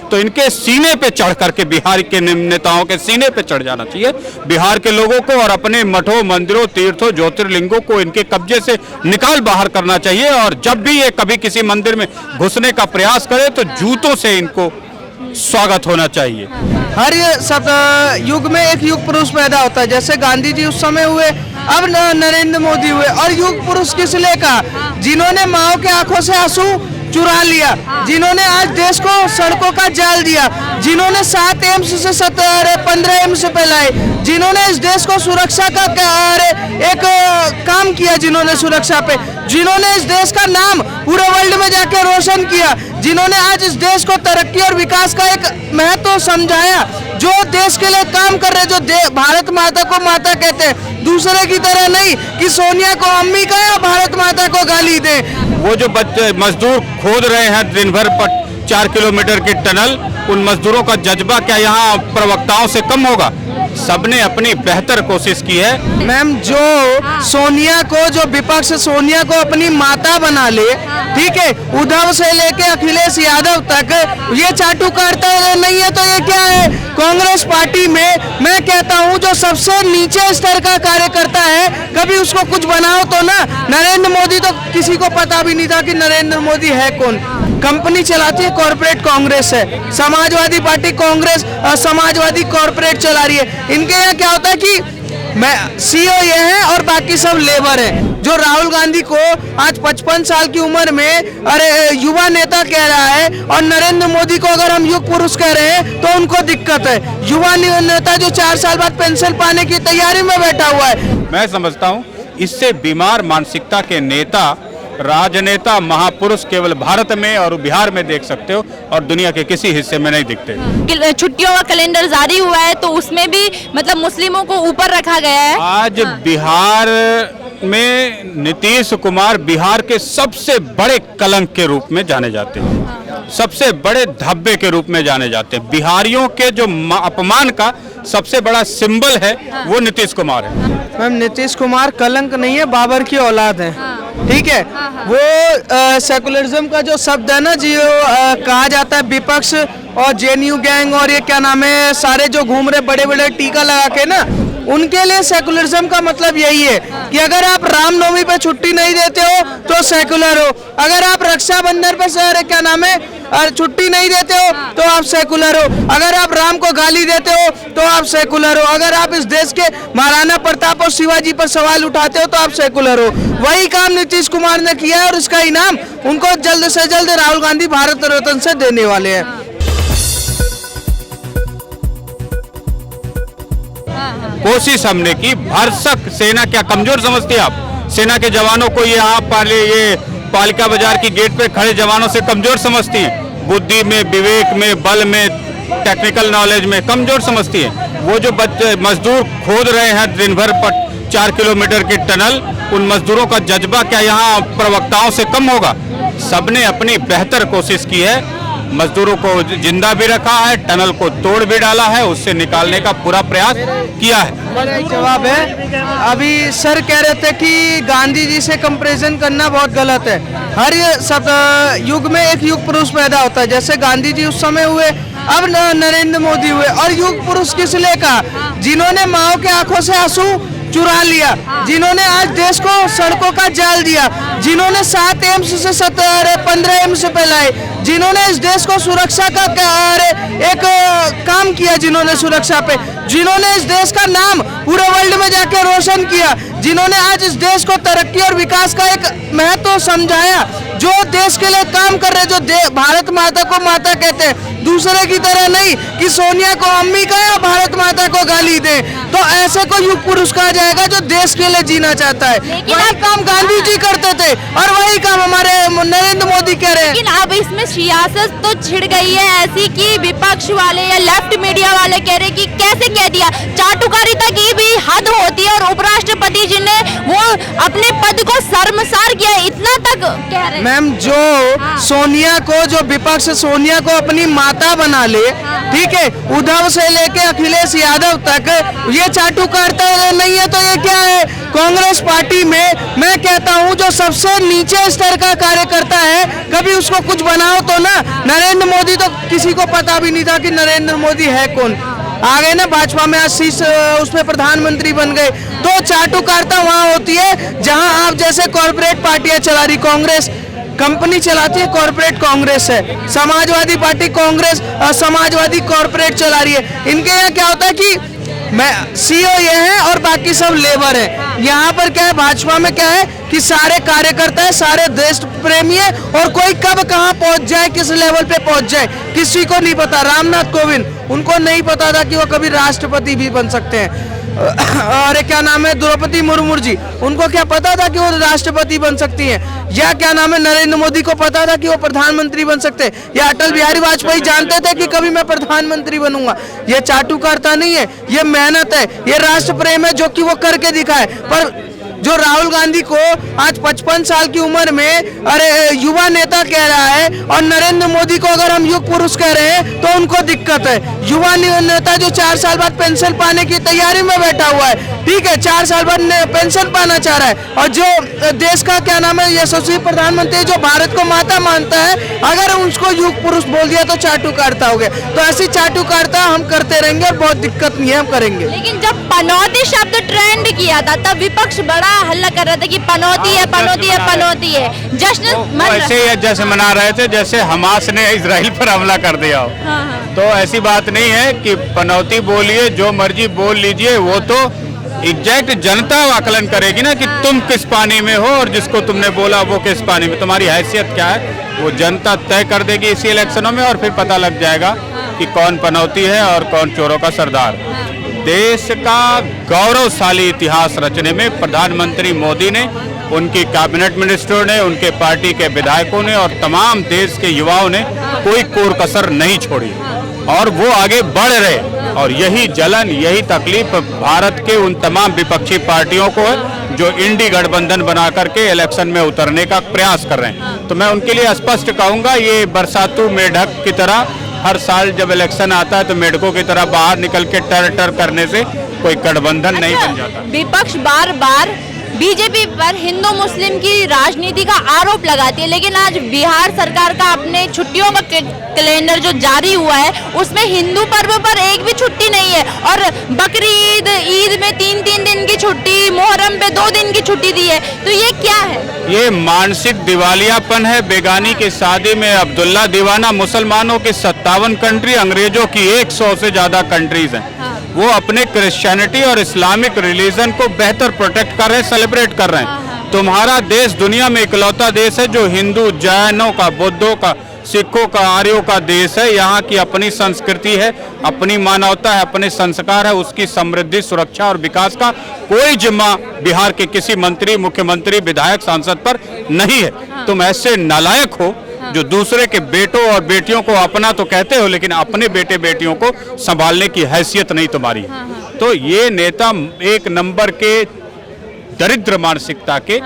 तो इनके सीने पे चढ़ करके, बिहार के नेताओं के सीने पे चढ़ जाना चाहिए बिहार के लोगों को, और अपने मठों, मंदिरों, तीर्थों, ज्योतिर्लिंगों को इनके कब्जे से निकाल बाहर करना चाहिए। और जब भी ये कभी किसी मंदिर में घुसने का प्रयास करे तो जूतों से इनको स्वागत होना चाहिए। हर सब युग में एक युग पुरुष पैदा होता है, जैसे गांधी जी उस समय हुए, अब नरेंद्र मोदी हुए। और युग पुरुष किस लिए कहा? जिन्होंने माओ के आंखों से आंसू चुरा लिया, जिन्होंने आज देश को सड़कों का जाल दिया, जिन्होंने 7 एम्स से 15 एम्स पे लाए, जिन्होंने इस देश को सुरक्षा का एक काम किया, जिन्होंने सुरक्षा पे, जिन्होंने इस देश का नाम पूरे वर्ल्ड में जाके रोशन किया, जिन्होंने आज इस देश को तरक्की और विकास का एक महत्व समझाया, जो देश के लिए काम कर रहे, जो भारत माता को माता कहते हैं, दूसरे की तरह नहीं कि सोनिया को अम्मी का या भारत माता को गाली दे। वो जो बच्चे मजदूर खोद रहे हैं दिन भर 4 किलोमीटर की टनल, उन मजदूरों का जज्बा क्या यहाँ प्रवक्ताओं से कम होगा? सबने अपनी बेहतर कोशिश की है। मैम, जो सोनिया को, जो विपक्ष सोनिया को अपनी माता बना ले, ठीक है, उद्धव से लेके अखिलेश यादव तक ये चाटुकारिता नहीं है तो ये क्या है? कांग्रेस पार्टी में मैं कहता हूँ जो सबसे नीचे स्तर का कार्यकर्ता है, कभी उसको कुछ बनाओ तो ना। नरेंद्र मोदी तो किसी को पता भी नहीं था कि नरेंद्र मोदी है कौन। कंपनी चलाती है कॉर्पोरेट कांग्रेस है, समाजवादी पार्टी कांग्रेस समाजवादी कॉर्पोरेट चला रही है। इनके यहाँ क्या होता है कि मैं सीईओ ये है और बाकी सब लेबर है। जो राहुल गांधी को आज 55 साल की उम्र में युवा नेता कह रहा है, और नरेंद्र मोदी को अगर हम युग पुरुष कह रहे हैं तो उनको दिक्कत है। युवा नेता जो 4 साल बाद पेंशन पाने की तैयारी में बैठा हुआ है। मैं समझता हूँ इससे बीमार मानसिकता के नेता, राजनेता, महापुरुष केवल भारत में और बिहार में देख सकते हो, और दुनिया के किसी हिस्से में नहीं दिखते। छुट्टियों का कैलेंडर जारी हुआ है तो उसमें भी मतलब मुस्लिमों को ऊपर रखा गया है। आज बिहार में नीतीश कुमार बिहार के सबसे बड़े कलंक के रूप में जाने जाते हैं, सबसे बड़े धब्बे के रूप में जाने जाते हैं। बिहारियों के जो अपमान का सबसे बड़ा सिंबल है वो नीतीश कुमार है। मैम, नीतीश कुमार कलंक नहीं है, बाबर की औलाद है, ठीक है। वो सेकुलरिज्म का जो शब्द है ना जी, कहा जाता है विपक्ष और जेएनयू गैंग और ये क्या नाम है, सारे जो घूम रहे बड़े बड़े टीका लगा के ना, उनके लिए सेकुलरिज्म का मतलब यही है कि अगर आप रामनवमी पे छुट्टी नहीं देते हो तो सेकुलर हो, अगर आप रक्षाबंधन पे क्या नाम है छुट्टी नहीं देते हो तो आप सेकुलर हो, अगर आप राम को गाली देते हो तो आप सेकुलर हो, अगर आप इस देश के महाराणा प्रताप और शिवाजी पर सवाल उठाते हो तो आप सेकुलर हो। वही काम नीतीश कुमार ने किया है और इसका इनाम उनको जल्द से जल्द राहुल गांधी भारत रत्न से देने वाले हैं। कोशिश हमने की, भरसक सेना क्या कमजोर समझती है आप? सेना के जवानों को ये आप ये पालिका बाजार की गेट पे खड़े जवानों से कमजोर समझती हैं? बुद्धि में, विवेक में, बल में, टेक्निकल नॉलेज में कमजोर समझती है? वो जो बच्चे मजदूर खोद रहे हैं दिन भर 4 किलोमीटर की टनल, उन मजदूरों का जज्बा क्या यहाँ प्रवक्ताओं से कम होगा? सबने अपनी बेहतर कोशिश की है, मजदूरों को जिंदा भी रखा है, टनल को तोड़ भी डाला है, उससे निकालने का पूरा प्रयास किया है। बड़ा जवाब है। अभी सर कह रहे थे कि गांधी जी से कंपैरिजन करना बहुत गलत है। हर सब युग में एक युग पुरुष पैदा होता है, जैसे गांधी जी उस समय हुए, अब नरेंद्र मोदी हुए। और युग पुरुष किस लिए कहा? जिन्होंने माओ के आंखों से आंसू चुरा लिया, जिन्होंने आज देश को सड़कों का जाल दिया, जिन्होंने 7 एम्स से 15 एम्स पे लाए, जिन्होंने इस देश को सुरक्षा का एक काम किया, जिन्होंने सुरक्षा पे, जिन्होंने इस देश का नाम पूरे वर्ल्ड में जाके रोशन किया, जिन्होंने आज इस देश को तरक्की और विकास का एक महत्व समझाया, जो देश के लिए काम कर रहे, जो भारत माता को माता कहते हैं, दूसरे की तरह नहीं कि सोनिया को अम्मी का या भारत माता को गाली दे। तो ऐसे को युग पुरुष कहा जाएगा जो देश के लिए जीना चाहता है। वही काम गांधी जी करते थे और वही काम हमारे नरेंद्र मोदी कह रहे हैं। लेकिन अब इसमें सियासत तो छिड़ गई है ऐसी कि विपक्ष वाले या लेफ्ट मीडिया वाले कह रहे कि कैसे कह दिया, चाटुकारिता की भी हद होती है और उपराष्ट्रपति जी ने वो अपने पद को शर्मसार किया, इतना तक कह रहे हैं। मैम, जो सोनिया को, जो विपक्ष सोनिया को अपनी माता बना ले, ठीक है, उद्धव से लेके अखिलेश यादव तक ये चाटुकारिता नहीं है तो ये क्या है? कांग्रेस पार्टी में मैं कहता हूँ जो सबसे नीचे स्तर का कार्यकर्ता है, कभी उसको कुछ बनाओ तो ना। नरेंद्र मोदी तो किसी को पता भी नहीं था कि नरेंद्र मोदी है कौन। आ गए ना भाजपा में, आशीष उसमें प्रधानमंत्री बन गए। तो चाटुकारिता वहाँ होती है जहाँ आप जैसे कॉर्पोरेट पार्टियां चला रही, कांग्रेस कंपनी चलाती है, कॉर्पोरेट कांग्रेस है, समाजवादी पार्टी कांग्रेस समाजवादी कॉर्पोरेट चला रही है। इनके यहाँ क्या होता है कि मैं सीईओ ये है और बाकी सब लेबर है। यहाँ पर क्या है, भाजपा में क्या है कि सारे कार्यकर्ता है, सारे देश प्रेमी है, और कोई कब कहाँ पहुँच जाए, किस लेवल पे पहुँच जाए, किसी को नहीं पता। रामनाथ कोविंद, उनको नहीं पता था कि वो कभी राष्ट्रपति भी बन सकते हैं। और क्या नाम है, द्रौपदी मुर्मू जी, उनको क्या पता था कि वो राष्ट्रपति बन सकती हैं? या क्या नाम है, नरेंद्र मोदी को पता था कि वो प्रधानमंत्री बन सकते हैं? या अटल बिहारी वाजपेयी जानते थे कि कभी मैं प्रधानमंत्री बनूंगा? ये चाटुकारिता नहीं है, ये मेहनत है, ये राष्ट्र प्रेम है जो कि वो करके दिखाए। पर जो राहुल गांधी को आज 55 साल की उम्र में अरे युवा नेता कह रहा है, और नरेंद्र मोदी को अगर हम युग पुरुष कह रहे हैं तो उनको दिक्कत है। युवा नेता जो 4 साल बाद पेंशन पाने की तैयारी में बैठा हुआ है, ठीक है, 4 साल बाद पेंशन पाना चाह रहा है, और जो देश का क्या नाम है यशस्वी प्रधानमंत्री जो भारत को माता मानता है, अगर उसको युग पुरुष बोल दिया तो चाटुकारिता हो गया। तो ऐसी चाटुकारिता हम करते रहेंगे और बहुत दिक्कत नहीं है, हम करेंगे। लेकिन जब पनौती शब्द ट्रेंड किया था तब विपक्ष बड़ा हल्ला कर रहा था कि पनौती है, पनौती है, पनौती है। जश्न ऐसे ही जैसे मना रहे थे जैसे हमास ने इजराइल पर हमला कर दिया हो। तो ऐसी बात नहीं है कि पनौती बोलिए, जो मर्जी बोल लीजिए, वो तो एग्जैक्ट जनता आकलन करेगी ना कि तुम किस पानी में हो और जिसको तुमने बोला वो किस पानी में, तुम्हारी हैसियत क्या है, वो जनता तय कर देगी इसी इलेक्शनों में, और फिर पता लग जाएगा कि कौन पनौती है और कौन चोरों का सरदार। देश का गौरवशाली इतिहास रचने में प्रधानमंत्री मोदी ने, उनकी कैबिनेट मिनिस्टरों ने, उनके पार्टी के विधायकों ने और तमाम देश के युवाओं ने कोई कोर कसर नहीं छोड़ी, और वो आगे बढ़ रहे। और यही जलन, यही तकलीफ भारत के उन तमाम विपक्षी पार्टियों को है जो इंडी गठबंधन बना करके इलेक्शन में उतरने का प्रयास कर रहे हैं। तो मैं उनके लिए स्पष्ट कहूँगा, ये बरसातू मेढक की तरह हर साल जब इलेक्शन आता है तो मेढकों की तरह बाहर निकल के टर टर करने से कोई गठबंधन नहीं बन जाता। विपक्ष बार बार बीजेपी पर हिंदू मुस्लिम की राजनीति का आरोप लगाती है, लेकिन आज बिहार सरकार का अपने छुट्टियों का कैलेंडर जो जारी हुआ है उसमें हिंदू पर्व पर एक भी छुट्टी नहीं है, और बकरीद ईद में 3-3 दिन की छुट्टी, मुहर्रम पे 2 दिन की छुट्टी दी है। तो ये क्या है? ये मानसिक दिवालियापन है। बेगानी की शादी में अब्दुल्ला दीवाना, मुसलमानों की 57 कंट्री, अंग्रेजों की 100 से ज्यादा कंट्रीज हैं। वो अपने क्रिश्चियनिटी और इस्लामिक रिलीजन को बेहतर प्रोटेक्ट कर रहे हैं, सेलिब्रेट कर रहे हैं। तुम्हारा देश दुनिया में इकलौता देश है जो हिंदू, जैनों का, बुद्धों का, सिखों का, आर्यों का देश है। यहाँ की अपनी संस्कृति है, अपनी मानवता है, अपने संस्कार है, उसकी समृद्धि, सुरक्षा और विकास का कोई जिम्मा बिहार के किसी मंत्री, मुख्यमंत्री, विधायक, सांसद पर नहीं है। तुम ऐसे नालायक हो जो दूसरे के बेटों और बेटियों को अपना तो कहते हो, लेकिन अपने बेटे बेटियों को संभालने की हैसियत नहीं तुम्हारी। तो ये नेता एक नंबर के दरिद्र मानसिकता के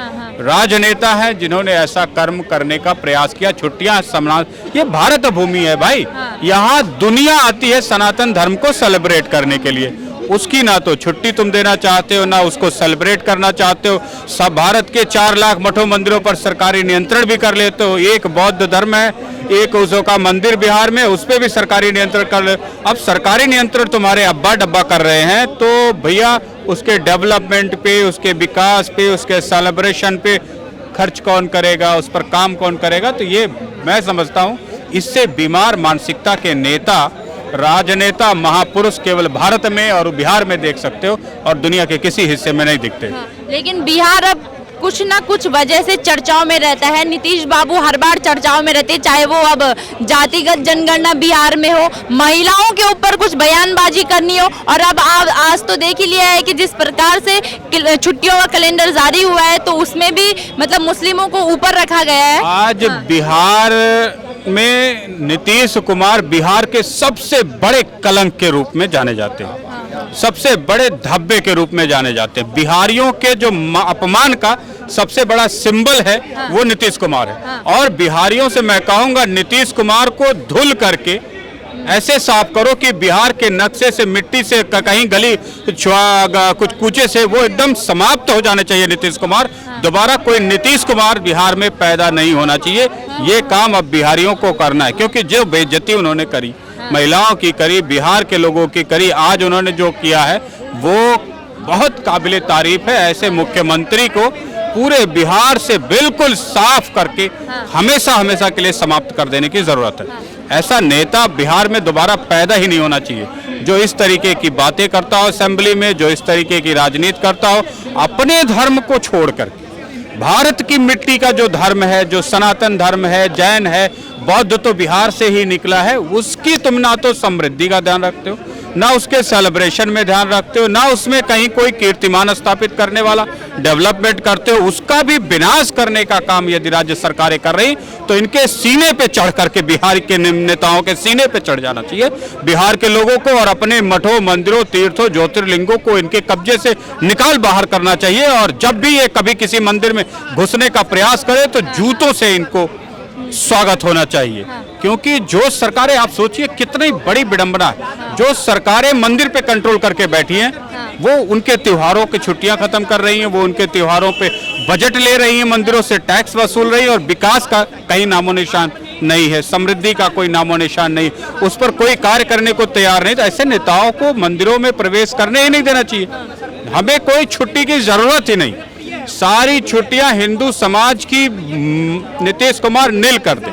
राजनेता हैं जिन्होंने ऐसा कर्म करने का प्रयास किया। छुट्टियां समझा, ये भारत भूमि है भाई, यहाँ दुनिया आती है सनातन धर्म को सेलिब्रेट करने के लिए। उसकी ना तो छुट्टी तुम देना चाहते हो, ना उसको सेलिब्रेट करना चाहते हो। सब भारत के 4 लाख मठों मंदिरों पर सरकारी नियंत्रण भी कर लेते हो। एक बौद्ध धर्म है, एक उसो का मंदिर बिहार में, उस पर भी सरकारी नियंत्रण कर ले। अब सरकारी नियंत्रण तुम्हारे अब्बा डब्बा कर रहे हैं, तो भैया उसके डेवलपमेंट पे, उसके विकास पे, उसके सेलिब्रेशन पे खर्च कौन करेगा, उस पर काम कौन करेगा? तो ये मैं समझता हूँ इससे बीमार मानसिकता के नेता, राजनेता, महापुरुष केवल भारत में और बिहार में देख सकते हो, और दुनिया के किसी हिस्से में नहीं दिखते। लेकिन बिहार अब कुछ ना कुछ वजह से चर्चाओं में रहता है। नीतीश बाबू हर बार चर्चाओं में रहते हैं, चाहे वो अब जातिगत जनगणना बिहार में हो, महिलाओं के ऊपर कुछ बयानबाजी करनी हो, और अब आज तो देख ही लिया है कि जिस प्रकार से छुट्टियों का कैलेंडर जारी हुआ है तो उसमें भी मतलब मुस्लिमों को ऊपर रखा गया है। आज बिहार में नीतीश कुमार बिहार के सबसे बड़े कलंक के रूप में जाने जाते हैं, सबसे बड़े धब्बे के रूप में जाने जाते हैं। बिहारियों के जो अपमान का सबसे बड़ा सिंबल है वो नीतीश कुमार है। और बिहारियों से मैं कहूंगा नीतीश कुमार को धुल करके ऐसे साफ करो कि बिहार के नक्शे से, मिट्टी से, कहीं गली कुछ कूचे से वो एकदम समाप्त हो जाने चाहिए नीतीश कुमार। दोबारा कोई नीतीश कुमार बिहार में पैदा नहीं होना चाहिए। ये काम अब बिहारियों को करना है, क्योंकि जो बेइज्जती उन्होंने करी, महिलाओं की करी, बिहार के लोगों की करी, आज उन्होंने जो किया है वो बहुत काबिले तारीफ है। ऐसे मुख्यमंत्री को पूरे बिहार से बिल्कुल साफ करके हमेशा हमेशा के लिए समाप्त कर देने की जरूरत है। ऐसा नेता बिहार में दोबारा पैदा ही नहीं होना चाहिए, जो इस तरीके की बातें करता हो असेंबली में, जो इस तरीके की राजनीति करता हो, अपने धर्म को छोड़कर भारत की मिट्टी का जो धर्म है, जो सनातन धर्म है, जैन है, बौद्ध तो बिहार से ही निकला है, उसकी तुम ना तो समृद्धि का ध्यान रखते हो, ना उसके सेलिब्रेशन में ध्यान रखते हो, ना उसमें कहीं कोई कीर्तिमान स्थापित करने वाला डेवलपमेंट करते हो। उसका भी विनाश करने का काम यदि राज्य सरकारें कर रही तो इनके सीने पे चढ़ करके, बिहार के नेताओं के सीने पे चढ़ जाना चाहिए बिहार के लोगों को, और अपने मठों, मंदिरों, तीर्थों, ज्योतिर्लिंगों को इनके कब्जे से निकाल बाहर करना चाहिए। और जब भी ये कभी किसी मंदिर में घुसने का प्रयास करे तो जूतों से इनको स्वागत होना चाहिए। क्योंकि जो सरकारें, आप सोचिए कितनी बड़ी विडंबना है, जो सरकारें मंदिर पे कंट्रोल करके बैठी हैं, वो उनके त्योहारों की छुट्टियां खत्म कर रही हैं, वो उनके त्योहारों पे बजट ले रही हैं, मंदिरों से टैक्स वसूल रही है, और विकास का कहीं नामो निशान नहीं है, समृद्धि का कोई नामो निशान नहीं, उस पर कोई कार्य करने को तैयार नहीं। तो ऐसे नेताओं को मंदिरों में प्रवेश करने ही नहीं देना चाहिए। हमें कोई छुट्टी की जरूरत ही नहीं, सारी छुट्टियां हिंदू समाज की नीतीश कुमार नील कर दे।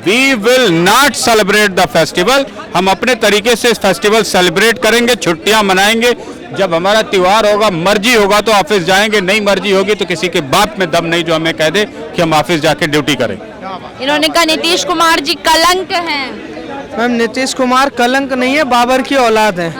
We will not celebrate the festival. हम अपने तरीके से इस फेस्टिवल सेलिब्रेट करेंगे, छुट्टियां मनाएंगे। जब हमारा त्योहार होगा, मर्जी होगा तो ऑफिस जाएंगे, नहीं मर्जी होगी तो किसी के बाप में दम नहीं जो हमें कह दे कि हम ऑफिस जाके ड्यूटी करें। इन्होंने कहा नीतीश कुमार जी कलंक हैं। मैम, नीतीश कुमार कलंक नहीं है, बाबर की औलाद है।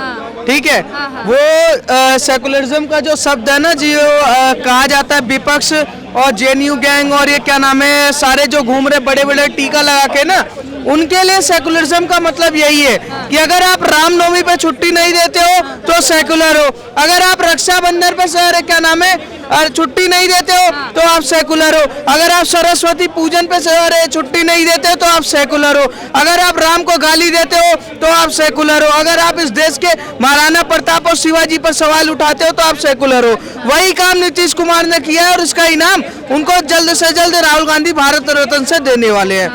ठीक है। वो सेकुलरिज्म का जो शब्द है ना जी, कहा जाता है विपक्ष और जेएनयू गैंग और ये क्या नाम है, सारे जो घूम रहे बड़े बड़े टीका लगा के ना, उनके लिए सेकुलरिज्म का मतलब यही है कि अगर आप रामनवमी पे छुट्टी नहीं देते हो तो सेकुलर हो, अगर आप रक्षाबंधन पे क्या नाम है छुट्टी नहीं देते हो तो आप सेकुलर हो, अगर आप सरस्वती पूजन पे छुट्टी नहीं देते हो तो आप सेकुलर हो, अगर आप राम को गाली देते हो तो आप सेकुलर हो, अगर आप इस देश के महाराणा प्रताप और शिवाजी पर सवाल उठाते हो तो आप सेकुलर हो। वही काम नीतीश कुमार ने किया है और इसका इनाम उनको जल्द से जल्द राहुल गांधी भारत रत्न से देने वाले हैं।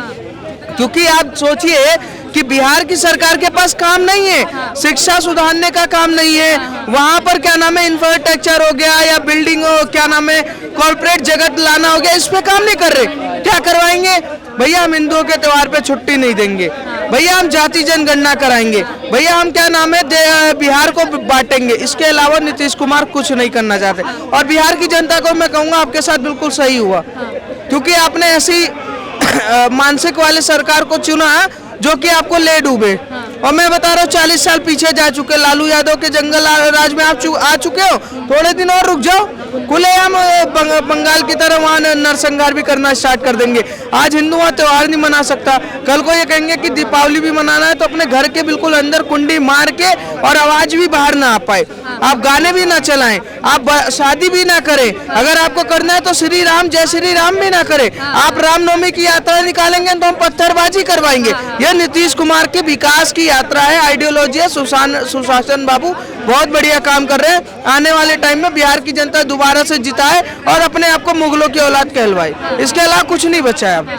क्योंकि आप सोचिए कि बिहार की सरकार के पास काम नहीं है, शिक्षा सुधारने का काम नहीं है, वहां पर क्या नाम है इंफ्रास्ट्रक्चर हो गया या बिल्डिंग हो, क्या नाम है कॉर्पोरेट जगत लाना हो गया, इस पे काम नहीं कर रहे। क्या करवाएंगे भैया? हम हिंदुओं के त्योहार पे छुट्टी नहीं देंगे भैया, हम जाति जनगणना कराएंगे भैया, हम क्या नाम है बिहार को बांटेंगे। इसके अलावा नीतीश कुमार कुछ नहीं करना चाहते। और बिहार की जनता को मैं कहूँगा आपके साथ बिल्कुल सही हुआ, क्योंकि आपने ऐसी मानसिक वाले सरकार को चुना जो कि आपको ले डूबे। और मैं बता रहा हूँ 40 साल पीछे जा चुके, लालू यादव के जंगल राज में आप आ चुके हो, थोड़े दिन और रुक जाओ, खुलेआम बंगाल की तरह वहाँ नरसंहार भी करना स्टार्ट कर देंगे। आज हिंदू वहाँ त्योहार नहीं मना सकता, कल को ये कहेंगे कि दीपावली भी मनाना है तो अपने घर के बिल्कुल अंदर कुंडी मार के और आवाज भी बाहर ना आ पाए, आप गाने भी ना चलाएं, आप शादी भी ना करें, अगर आपको करना है तो श्री राम जय श्री राम भी ना करें, आप रामनवमी की यात्रा निकालेंगे तो हम पत्थरबाजी करवाएंगे। यह नीतीश कुमार के विकास की यात्रा है, आइडियोलॉजी है। सुशासन बाबू बहुत बढ़िया काम कर रहे हैं। आने वाले टाइम में बिहार की जनता दोबारा से जिताए और अपने आप को मुगलों की औलाद कहलवाए। इसके अलावा कुछ नहीं बचा है अब।